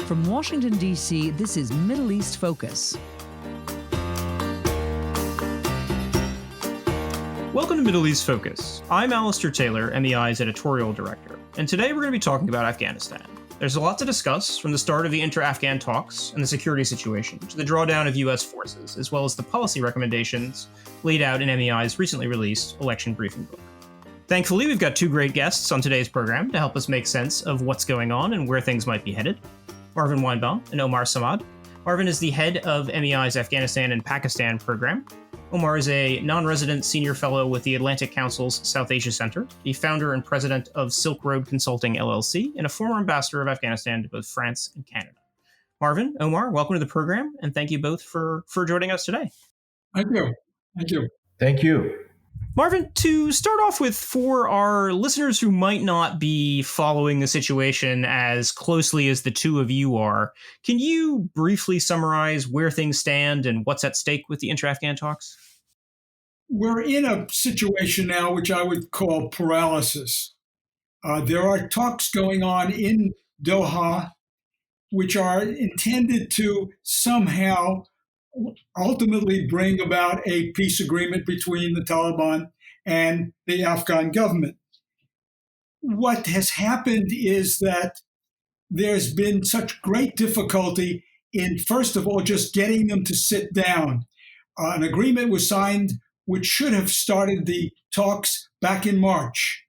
From Washington, D.C., this is Middle East Focus. Welcome to Middle East Focus. I'm Alistair Taylor, MEI's editorial director, and today we're going to be talking about Afghanistan. There's a lot to discuss, from the start of the intra-Afghan talks and the security situation to the drawdown of U.S. forces, as well as the policy recommendations laid out in MEI's recently released election briefing book. Thankfully, we've got two great guests on today's program to help us make sense of what's going on and where things might be headed. Marvin Weinbaum and Omar Samad. Marvin is the head of MEI's Afghanistan and Pakistan program. Omar is a non-resident senior fellow with the Atlantic Council's South Asia Center, the founder and president of Silk Road Consulting LLC, and a former ambassador of Afghanistan to both France and Canada. Marvin, Omar, welcome to the program, and thank you both for joining us today. Thank you. Thank you. Thank you. Marvin, to start off with, for our listeners who might not be following the situation as closely as the two of you are, can you briefly summarize where things stand and what's at stake with the intra-Afghan talks? We're in a situation now which I would call paralysis. There are talks going on in Doha which are intended to somehow ultimately bring about a peace agreement between the Taliban and the Afghan government. What has happened is that there's been such great difficulty in, first of all, just getting them to sit down. An agreement was signed which should have started the talks back in March.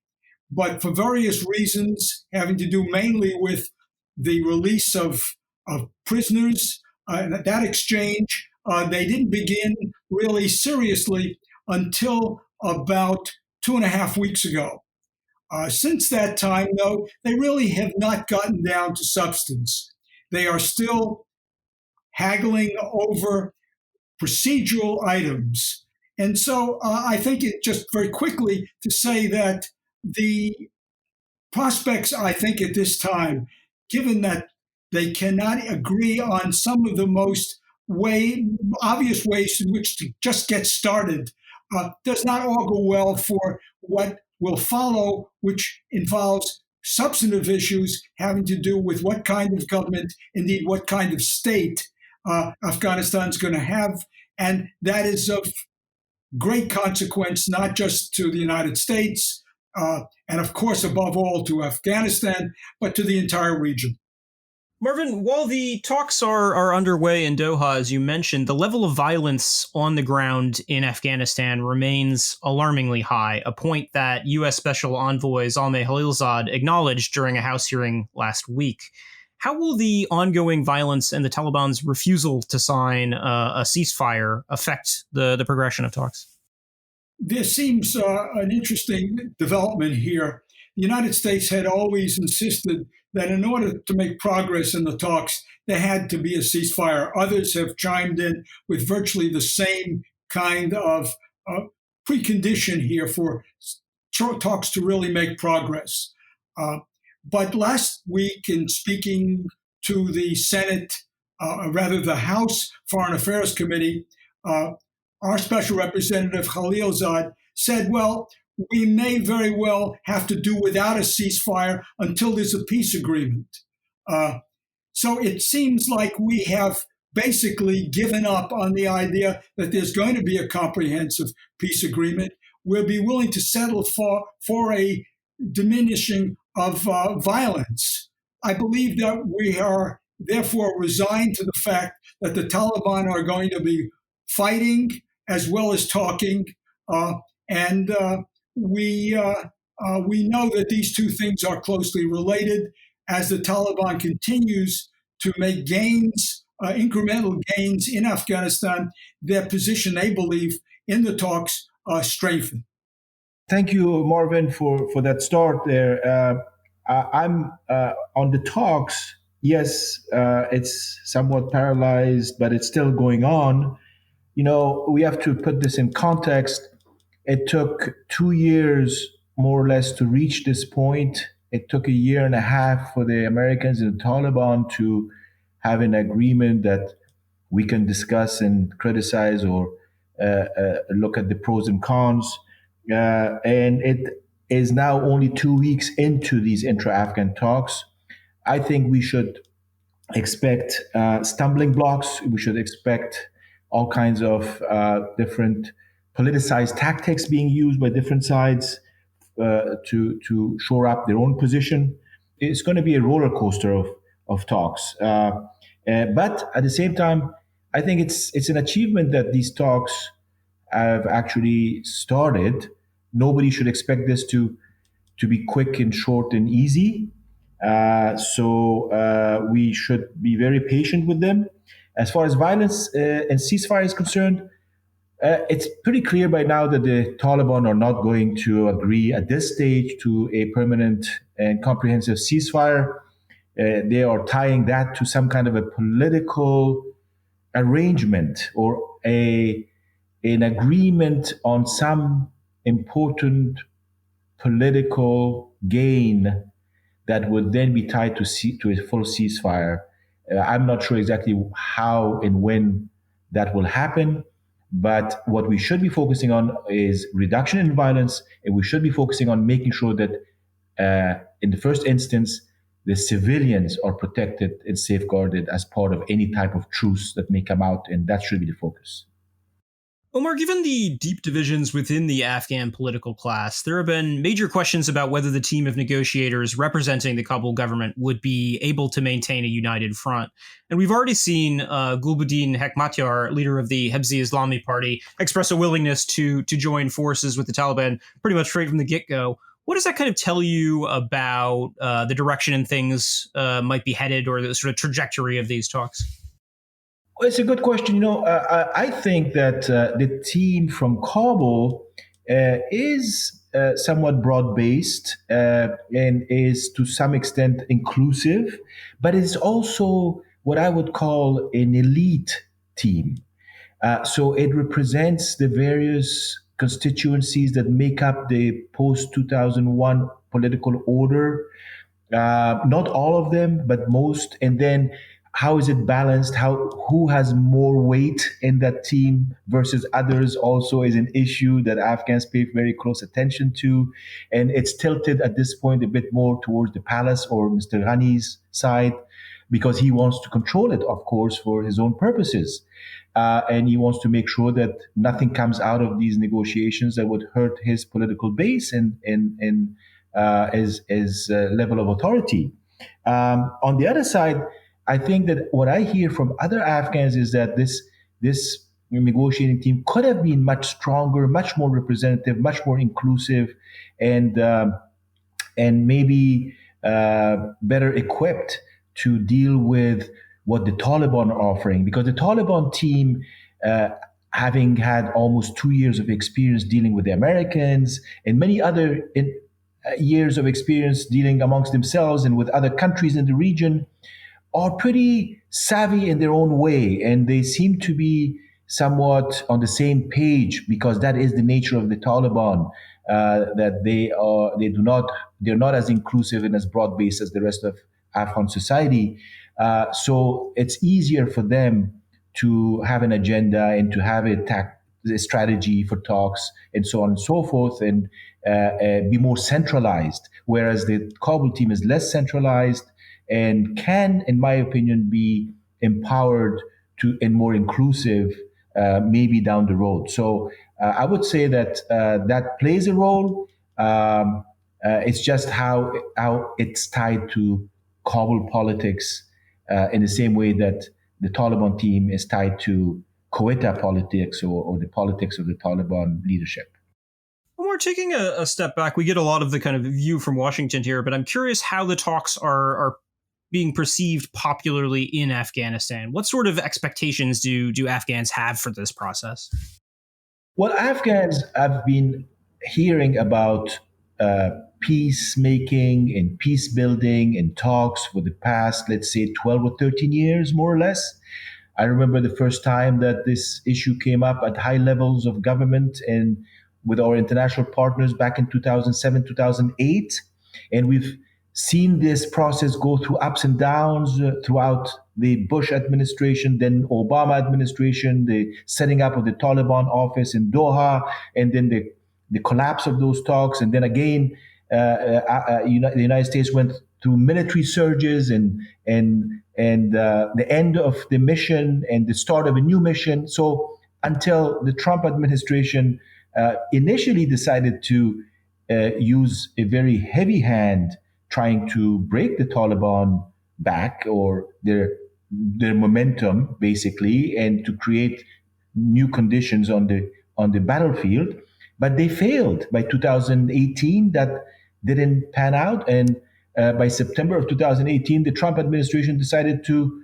But for various reasons, having to do mainly with the release of prisoners, that exchange, they didn't begin really seriously until about 2.5 weeks ago. Since that time, though, they really have not gotten down to substance. They are still haggling over procedural items. And so I think it just very quickly to say that the prospects, I think at this time, given that they cannot agree on some of the most obvious ways in which to just get started, does not augur well for what will follow, which involves substantive issues having to do with what kind of government, indeed what kind of state Afghanistan's going to have. And that is of great consequence, not just to the United States, and of course, above all, to Afghanistan, but to the entire region. Marvin, while the talks are underway in Doha, as you mentioned, the level of violence on the ground in Afghanistan remains alarmingly high, a point that U.S. Special Envoy Zalmay Khalilzad acknowledged during a House hearing last week. How will the ongoing violence and the Taliban's refusal to sign a ceasefire affect the progression of talks? There seems an interesting development here. The United States had always insisted that in order to make progress in the talks, there had to be a ceasefire. Others have chimed in with virtually the same kind of precondition here for talks to really make progress. But last week, in speaking to the Senate, the House Foreign Affairs Committee, our special representative Khalilzad said, well, we may very well have to do without a ceasefire until there's a peace agreement. So it seems like we have basically given up on the idea that there's going to be a comprehensive peace agreement. We'll be willing to settle for a diminishing of violence. I believe that we are therefore resigned to the fact that the Taliban are going to be fighting as well as talking, and we know that these two things are closely related. As the Taliban continues to make gains, incremental gains in Afghanistan, their position, they believe, in the talks strengthen. Thank you, Marvin, for that start there. I'm on the talks. Yes, it's somewhat paralyzed, but it's still going on. You know, we have to put this in context. It took 2 years, more or less, to reach this point. It took 1.5 years for the Americans and the Taliban to have an agreement that we can discuss and criticize or look at the pros and cons. And it is now only 2 weeks into these intra-Afghan talks. I think we should expect stumbling blocks. We should expect all kinds of different politicized tactics being used by different sides to shore up their own position. It's going to be a roller coaster of talks. But at the same time, I think it's an achievement that these talks have actually started. Nobody should expect this to be quick and short and easy. So we should be very patient with them. As far as violence and ceasefire is concerned, it's pretty clear by now that the Taliban are not going to agree at this stage to a permanent and comprehensive ceasefire. They are tying that to some kind of a political arrangement or an agreement on some important political gain that would then be tied to a full ceasefire. I'm not sure exactly how and when that will happen, but what we should be focusing on is reduction in violence, and we should be focusing on making sure that, in the first instance, the civilians are protected and safeguarded as part of any type of truce that may come out, and that should be the focus. Omar, given the deep divisions within the Afghan political class, there have been major questions about whether the team of negotiators representing the Kabul government would be able to maintain a united front. And we've already seen Gulbuddin Hekmatyar, leader of the Hezb Islami Party, express a willingness to join forces with the Taliban pretty much straight from the get-go. What does that kind of tell you about the direction and things might be headed, or the sort of trajectory of these talks? Well, it's a good question. I think that the team from Kabul is somewhat broad-based and is to some extent inclusive, but it's also what I would call an elite team. So it represents the various constituencies that make up the post-2001 political order. Not all of them, but most. And then how is it balanced? Who has more weight in that team versus others also is an issue that Afghans pay very close attention to. And it's tilted at this point a bit more towards the palace or Mr. Ghani's side because he wants to control it, of course, for his own purposes. And he wants to make sure that nothing comes out of these negotiations that would hurt his political base and his level of authority. On the other side, I think that what I hear from other Afghans is that this negotiating team could have been much stronger, much more representative, much more inclusive, and maybe better equipped to deal with what the Taliban are offering. Because the Taliban team, having had almost 2 years of experience dealing with the Americans and many other years of experience dealing amongst themselves and with other countries in the region, are pretty savvy in their own way, and they seem to be somewhat on the same page because that is the nature of the Taliban. That they're not as inclusive and as broad based as the rest of Afghan society. So it's easier for them to have an agenda and to have a strategy for talks and so on and so forth, and be more centralized. Whereas the Kabul team is less centralized and can, in my opinion, be empowered and more inclusive maybe down the road. So I would say that that plays a role. It's just how it's tied to Kabul politics in the same way that the Taliban team is tied to Quetta politics or the politics of the Taliban leadership. When we're taking a step back, we get a lot of the kind of view from Washington here, but I'm curious how the talks are being perceived popularly in Afghanistan. What sort of expectations do Afghans have for this process? Well, Afghans have been hearing about peacemaking and peace building and talks for the past, let's say, 12 or 13 years, more or less. I remember the first time that this issue came up at high levels of government and with our international partners back in 2007, 2008. And we've seen this process go through ups and downs throughout the Bush administration, then Obama administration, the setting up of the Taliban office in Doha, and then the collapse of those talks. And then again, the United States went through military surges and the end of the mission and the start of a new mission. So until the Trump administration initially decided to use a very heavy hand trying to break the Taliban back or their momentum basically and to create new conditions on the battlefield, but they failed by 2018. That didn't pan out, and by September of 2018 the Trump administration decided to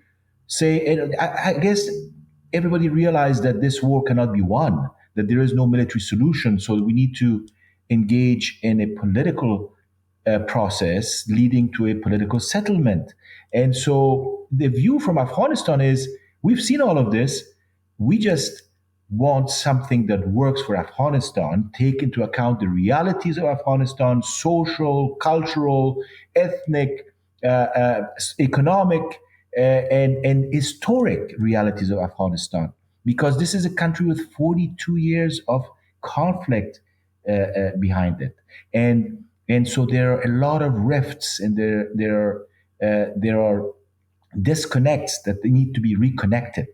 say, and I guess everybody realized that this war cannot be won, that there is no military solution, so we need to engage in a political process leading to a political settlement. And so the view from Afghanistan is we've seen all of this. We just want something that works for Afghanistan, take into account the realities of Afghanistan, social, cultural, ethnic, economic, and historic realities of Afghanistan. Because this is a country with 42 years of conflict behind it. And so there are a lot of rifts and there are disconnects that they need to be reconnected.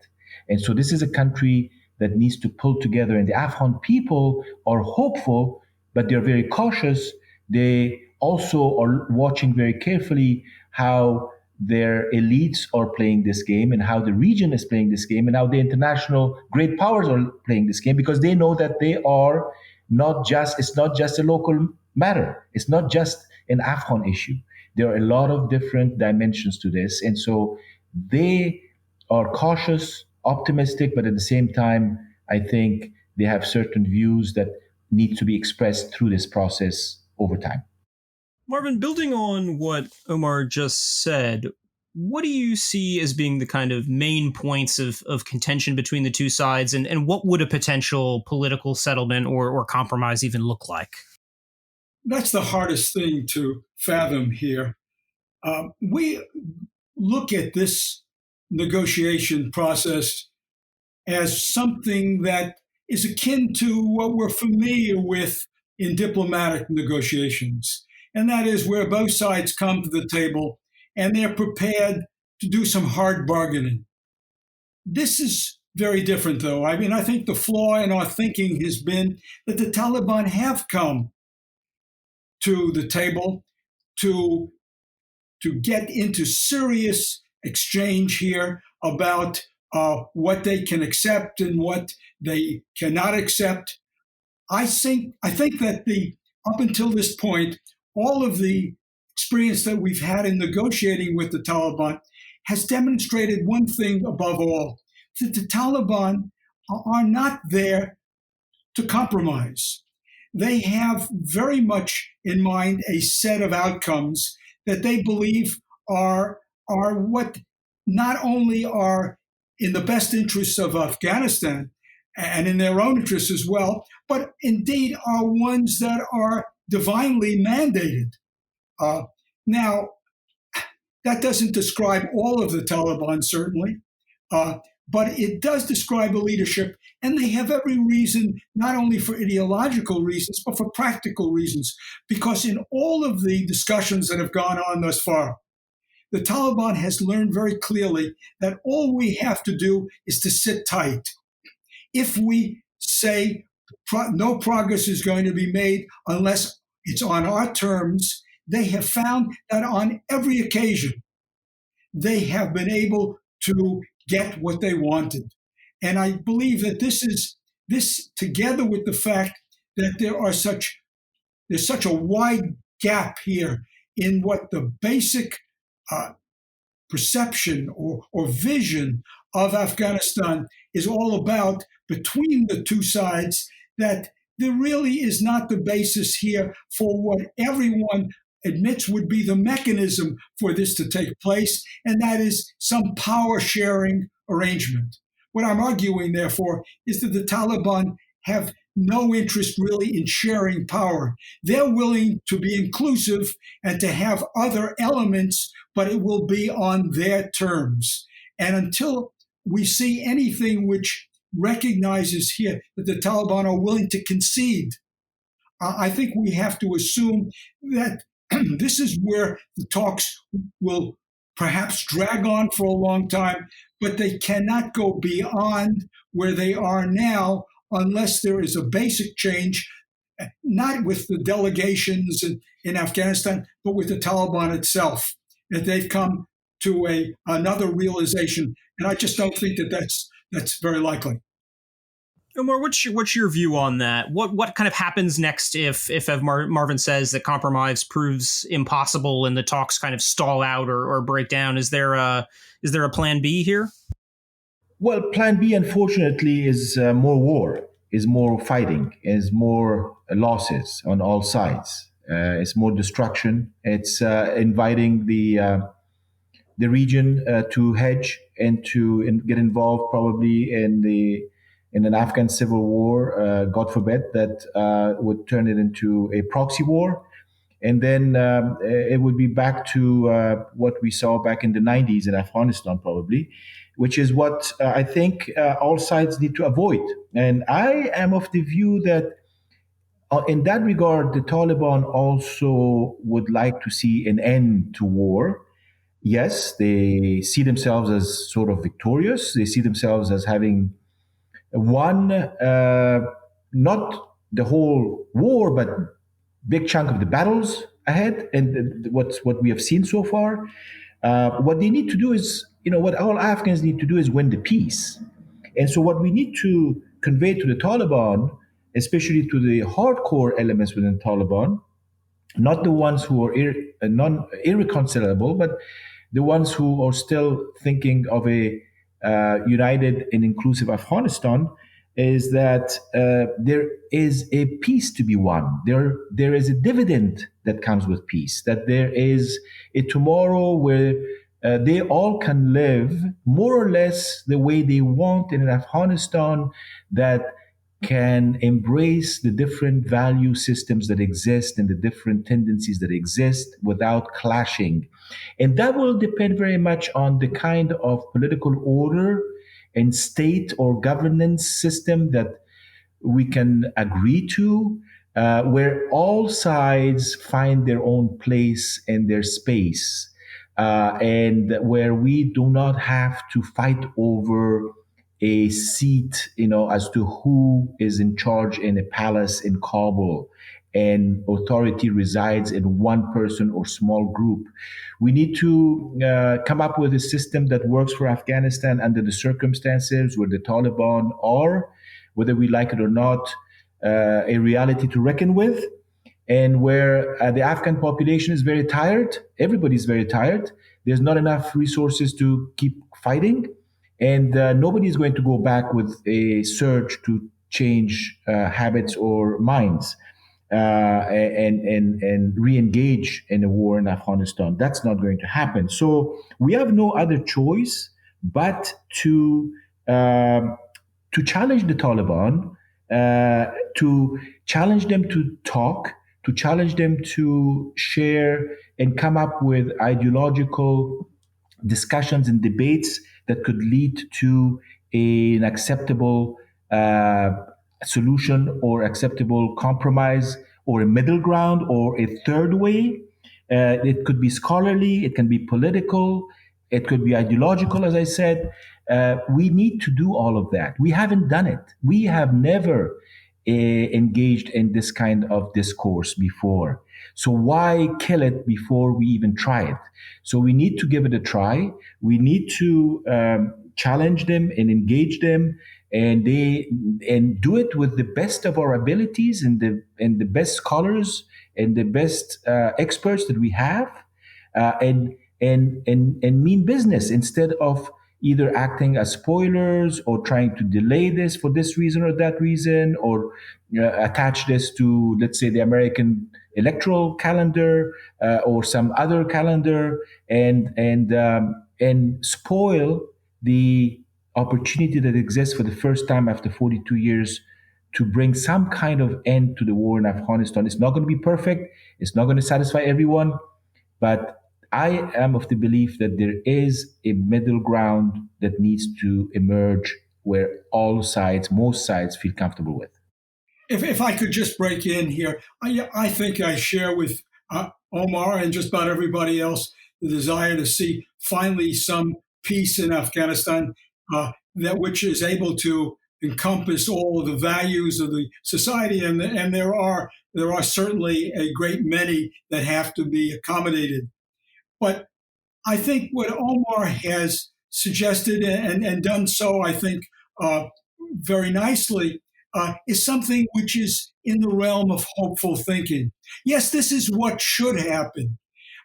And so this is a country that needs to pull together. And the Afghan people are hopeful, but they're very cautious. They also are watching very carefully how their elites are playing this game and how the region is playing this game and how the international great powers are playing this game, because they know that they are it's not just a local matter. It's not just an Afghan issue. There are a lot of different dimensions to this. And so they are cautious, optimistic, but at the same time, I think they have certain views that need to be expressed through this process over time. Marvin, building on what Omar just said, what do you see as being the kind of main points of contention between the two sides, and what would a potential political settlement or compromise even look like? That's the hardest thing to fathom here. We look at this negotiation process as something that is akin to what we're familiar with in diplomatic negotiations. And that is where both sides come to the table and they're prepared to do some hard bargaining. This is very different, though. I mean, I think the flaw in our thinking has been that the Taliban have come to the table to get into serious exchange here about what they can accept and what they cannot accept. I think that up until this point, all of the experience that we've had in negotiating with the Taliban has demonstrated one thing above all, that the Taliban are not there to compromise. They have very much in mind a set of outcomes that they believe are what not only are in the best interests of Afghanistan and in their own interests as well, but indeed are ones that are divinely mandated. Now, that doesn't describe all of the Taliban, certainly, but it does describe a leadership, and they have every reason, not only for ideological reasons, but for practical reasons, because in all of the discussions that have gone on thus far, the Taliban has learned very clearly that all we have to do is to sit tight. If we say no progress is going to be made unless it's on our terms, they have found that on every occasion, they have been able to get what they wanted. And I believe that this together with the fact that there's such a wide gap here in what the basic perception or vision of Afghanistan is all about between the two sides, that there really is not the basis here for what everyone admits would be the mechanism for this to take place, and that is some power sharing arrangement. What I'm arguing, therefore, is that the Taliban have no interest really in sharing power. They're willing to be inclusive and to have other elements, but it will be on their terms. And until we see anything which recognizes here that the Taliban are willing to concede, I think we have to assume that this is where the talks will perhaps drag on for a long time, but they cannot go beyond where they are now unless there is a basic change, not with the delegations in Afghanistan, but with the Taliban itself. That they've come to another realization, and I just don't think that's very likely. Omar, what's your view on that? What kind of happens next if Marvin says that compromise proves impossible and the talks kind of stall out or break down? Is there a plan B here? Well, plan B, unfortunately, is more war, is more fighting, is more losses on all sides. It's more destruction. It's inviting the region to hedge and to get involved probably in an Afghan civil war, God forbid, that would turn it into a proxy war. And then it would be back to what we saw back in the 90s in Afghanistan, probably, which is what I think all sides need to avoid. And I am of the view that in that regard, the Taliban also would like to see an end to war. Yes, they see themselves as sort of victorious. They see themselves as having won not the whole war, but big chunk of the battles ahead, and what we have seen so far. What they need to do is, what all Afghans need to do is win the peace. And so, what we need to convey to the Taliban, especially to the hardcore elements within the Taliban, not the ones who are irreconcilable, but the ones who are still thinking of a united and inclusive Afghanistan, is that there is a peace to be won. There is a dividend that comes with peace, that there is a tomorrow where they all can live more or less the way they want in an Afghanistan that can embrace the different value systems that exist and the different tendencies that exist without clashing. And that will depend very much on the kind of political order and state or governance system that we can agree to, where all sides find their own place and their space, and where we do not have to fight over a seat, as to who is in charge in a palace in Kabul, and authority resides in one person or small group. We need to come up with a system that works for Afghanistan under the circumstances where the Taliban are, whether we like it or not, a reality to reckon with, and where the Afghan population is very tired. Everybody's very tired. There's not enough resources to keep fighting. And nobody is going to go back with a surge to change habits or minds and re-engage in a war in Afghanistan. That's not going to happen. So we have no other choice but to challenge the Taliban, to challenge them to talk, to challenge them to share and come up with ideological discussions and debates that could lead to an acceptable solution or acceptable compromise or a middle ground or a third way. It could be scholarly, it can be political, it could be ideological, as I said. We need to do all of that. We haven't done it. We have never engaged in this kind of discourse before. So why kill it before we even try it? So we need to give it a try. We need to challenge them and engage them, and do it with the best of our abilities and the best scholars and the best experts that we have, and mean business instead of either acting as spoilers or trying to delay this for this reason or that reason, or attach this to, let's say, the American electoral calendar or some other calendar, and spoil the opportunity that exists for the first time after 42 years to bring some kind of end to the war in Afghanistan. It's not going to be perfect. It's not going to satisfy everyone, but I am of the belief that there is a middle ground that needs to emerge where all sides, most sides, feel comfortable with. If I could just break in here, I think I share with Omar, and just about everybody else, the desire to see finally some peace in Afghanistan, that which is able to encompass all of the values of the society, and there are certainly a great many that have to be accommodated. But I think what Omar has suggested and done so, I think, very nicely, is something which is in the realm of hopeful thinking. Yes, this is what should happen.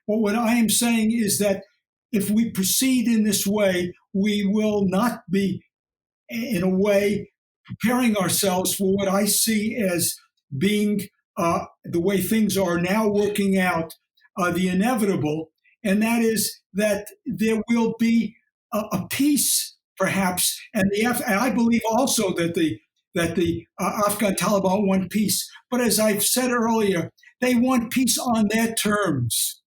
But what I am saying is that if we proceed in this way, we will not be, in a way, preparing ourselves for what I see as being the way things are now working out, the inevitable, and that is that there will be a peace, perhaps, and I believe also that the Afghan Taliban want peace. But as I've said earlier, they want peace on their terms.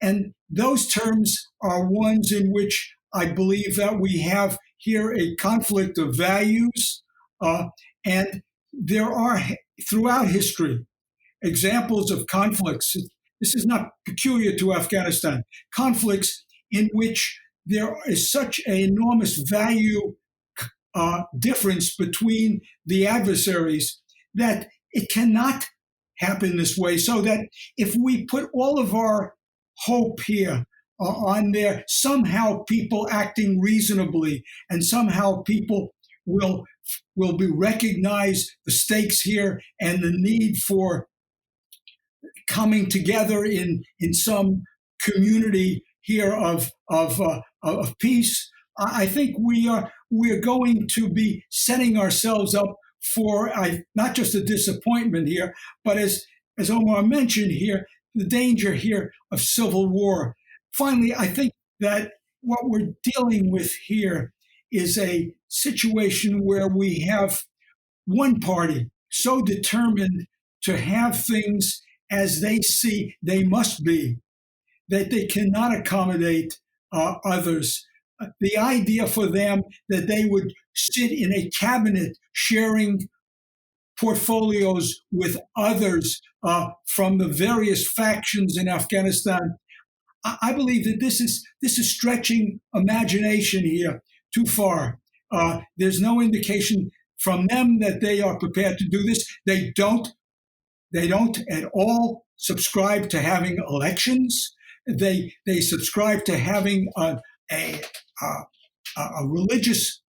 And those terms are ones in which I believe that we have here a conflict of values. And there are, throughout history, examples of conflicts. This is not peculiar to Afghanistan. Conflicts in which there is such an enormous value difference between the adversaries that it cannot happen this way. So that if we put all of our hope here on there, somehow people acting reasonably, and somehow people will be recognize the stakes here and the need for coming together in some community here of peace. I think we're going to be setting ourselves up for not just a disappointment here, but as Omar mentioned here, the danger here of civil war. Finally, I think that what we're dealing with here is a situation where we have one party so determined to have things as they see they must be, that they cannot accommodate others. The idea for them that they would sit in a cabinet sharing portfolios with others from the various factions in Afghanistan, I believe that this is stretching imagination here too far. There's no indication from them that they are prepared to do this. They don't at all subscribe to having elections. They subscribe to having a religious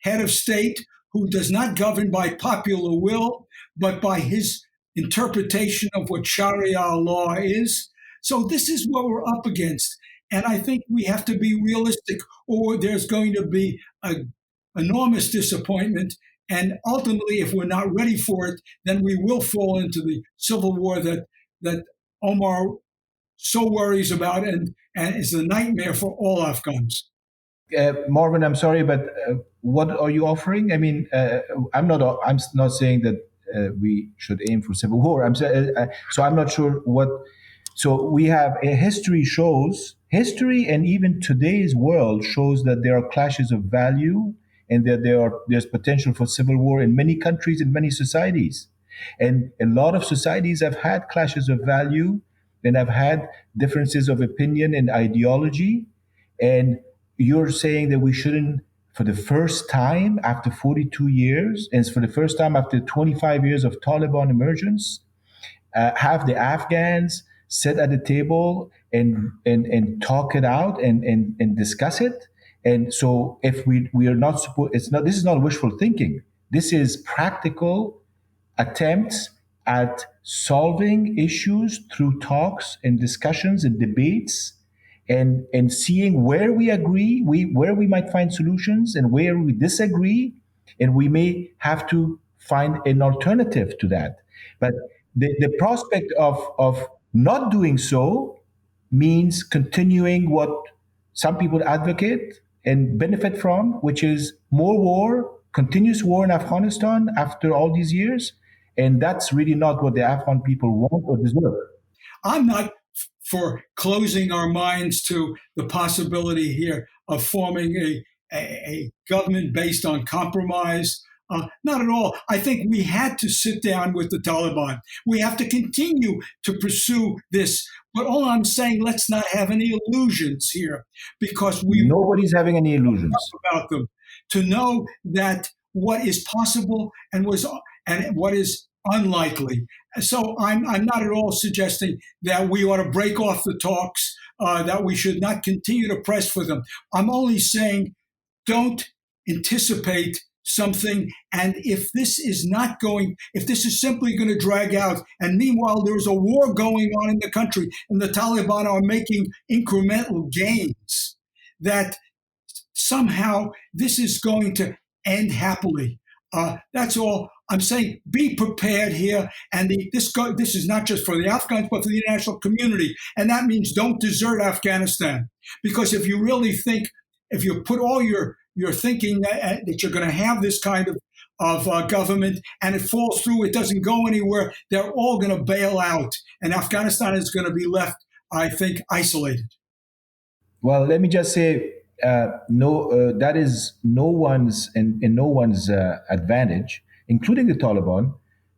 head of state who does not govern by popular will, but by his interpretation of what Sharia law is. So this is what we're up against. And I think we have to be realistic, or there's going to be an enormous disappointment. And ultimately, if we're not ready for it, then we will fall into the civil war that Omar so worries about and is a nightmare for all Afghans. Marvin, I'm sorry, but what are you offering? I mean, I'm not saying that we should aim for civil war. So I'm not sure what. So we have history, and even today's world shows that there are clashes of value, and that there's potential for civil war in many countries and many societies. And a lot of societies have had clashes of value and have had differences of opinion and ideology. And you're saying that we shouldn't, for the first time after 42 years, and for the first time after 25 years of Taliban emergence, have the Afghans sit at the table and talk it out and discuss it. And so if we are not supposed, this is not wishful thinking. This is practical attempts at solving issues through talks and discussions and debates, and seeing where we agree, where we might find solutions, and where we disagree, and we may have to find an alternative to that. But the prospect of not doing so means continuing what some people advocate and benefit from, which is more war, continuous war in Afghanistan after all these years. And that's really not what the Afghan people want or deserve. I'm not for closing our minds to the possibility here of forming a government based on compromise. Not at all. I think we had to sit down with the Taliban. We have to continue to pursue this. But all I'm saying, let's not have any illusions here, because we Nobody's having any illusions. about them to know that what is possible and what is unlikely. So I'm not at all suggesting that we ought to break off the talks, that we should not continue to press for them. I'm only saying don't anticipate something. And if this is simply going to drag out, and meanwhile there's a war going on in the country and the Taliban are making incremental gains, that somehow this is going to end happily. That's all I'm saying. Be prepared here. And this is not just for the Afghans, but for the international community. And that means don't desert Afghanistan. Because if you really think, if you put all your thinking that you're going to have this kind of government and it falls through, it doesn't go anywhere, they're all going to bail out. And Afghanistan is going to be left, I think, isolated. Well, let me just say, that is no one's in no one's advantage, including the Taliban,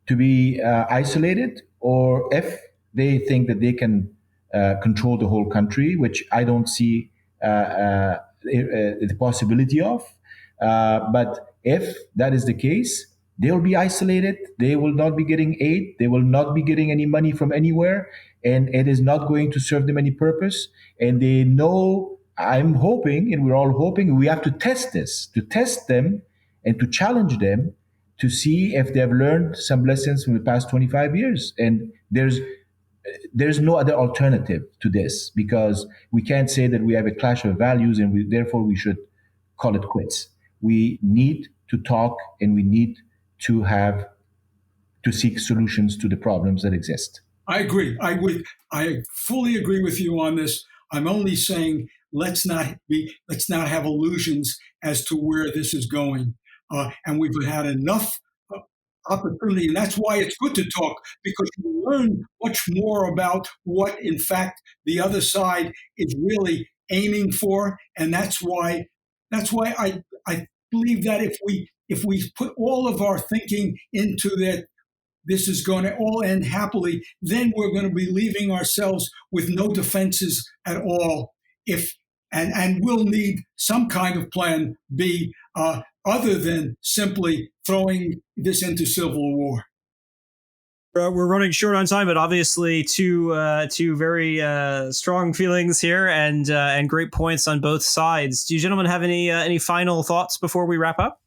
to be isolated, or if they think that they can control the whole country, which I don't see the possibility of. But if that is the case, they will be isolated. They will not be getting aid. They will not be getting any money from anywhere, and it is not going to serve them any purpose. And they know. I'm hoping, and we're all hoping, we have to test them and to challenge them to see if they've learned some lessons from the past 25 years. And there's no other alternative to this, because we can't say that we have a clash of values and therefore we should call it quits. We need to talk, and we need to seek solutions to the problems that exist. I agree. I fully agree with you on this. I'm only saying let's not have illusions as to where this is going. And we've had enough opportunity, and that's why it's good to talk, because you learn much more about what, in fact, the other side is really aiming for, and that's why I believe that if we put all of our thinking into that, this is going to all end happily, then we're going to be leaving ourselves with no defenses at all. And we'll need some kind of plan B, other than simply throwing this into civil war. We're running short on time, but obviously two very strong feelings here, and great points on both sides. Do you gentlemen have any final thoughts before we wrap up?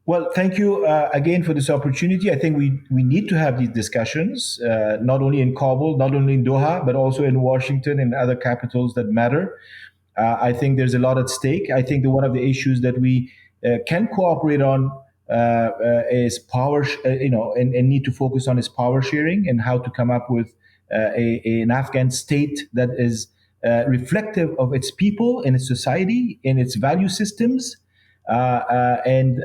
Well, thank you again for this opportunity. I think we need to have these discussions, not only in Kabul, not only in Doha, but also in Washington and other capitals that matter. I think there's a lot at stake. I think that one of the issues that we can cooperate on is power, and need to focus on is power sharing, and how to come up with an Afghan state that is reflective of its people and its society and its value systems. And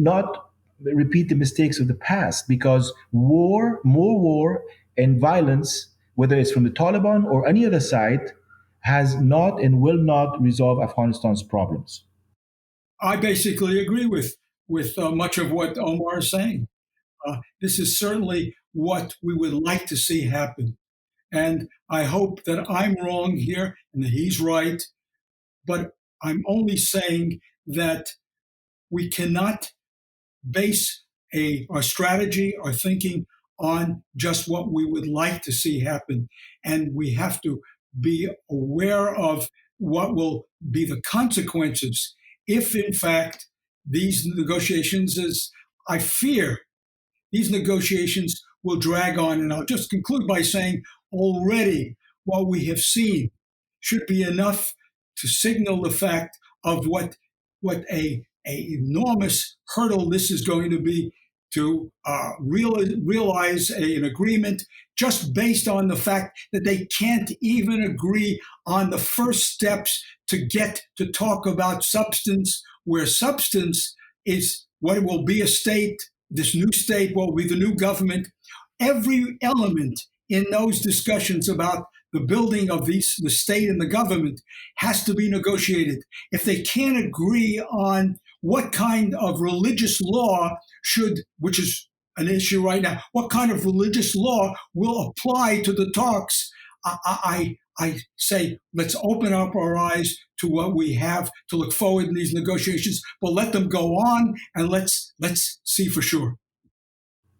not repeat the mistakes of the past, because more war and violence, whether it's from the Taliban or any other side, has not and will not resolve Afghanistan's problems. I basically agree with much of what Omar is saying. This is certainly what we would like to see happen. And I hope that I'm wrong here and that he's right. But I'm only saying that we cannot base our strategy, our thinking, on just what we would like to see happen. And we have to be aware of what will be the consequences if, in fact, these negotiations, as I fear, these negotiations will drag on. And I'll just conclude by saying already what we have seen should be enough to signal the fact of what a enormous hurdle this is going to be to realize an agreement, just based on the fact that they can't even agree on the first steps to get to talk about substance, where substance is what will be a state, this new state will be the new government. Every element in those discussions about the building of the state and the government has to be negotiated. If they can't agree on what kind of religious law which is an issue right now, what kind of religious law will apply to the talks. I say, let's open up our eyes to what we have to look forward in these negotiations, but let them go on and let's see for sure.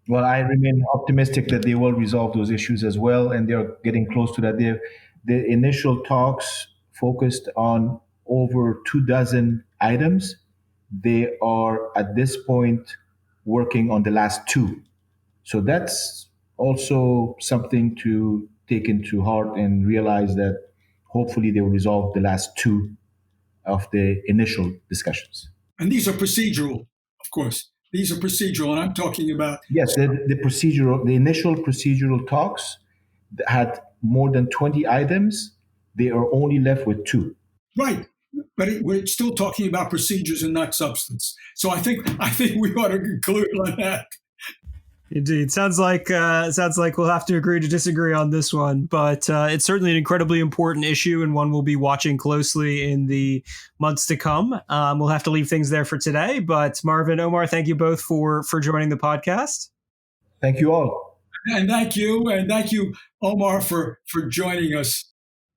Well, I remain optimistic that they will resolve those issues as well, and they're getting close to that. The initial talks focused on over 24 items. They are at this point working on the last two. So that's also something to take into heart and realize that hopefully they will resolve the last two of the initial discussions. And these are procedural, of course. These are procedural, and I'm talking about... Yes, the initial procedural talks had more than 20 items. They are only left with two. Right. But we're still talking about procedures and not substance. So I think we ought to conclude on that. Indeed. Sounds like we'll have to agree to disagree on this one, but it's certainly an incredibly important issue and one we'll be watching closely in the months to come. We'll have to leave things there for today, but Marvin, Omar, thank you both for joining the podcast. Thank you all. And thank you, Omar, for joining us.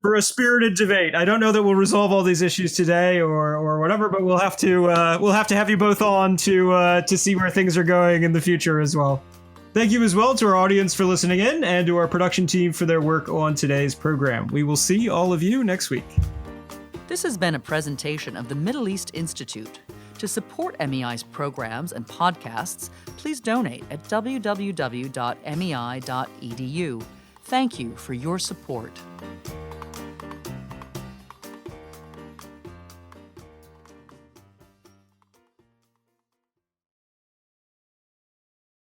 For a spirited debate. I don't know that we'll resolve all these issues today or whatever, but we'll have to have you both on to see where things are going in the future as well. Thank you as well to our audience for listening in and to our production team for their work on today's program. We will see all of you next week. This has been a presentation of the Middle East Institute. To support MEI's programs and podcasts, please donate at www.mei.edu. Thank you for your support.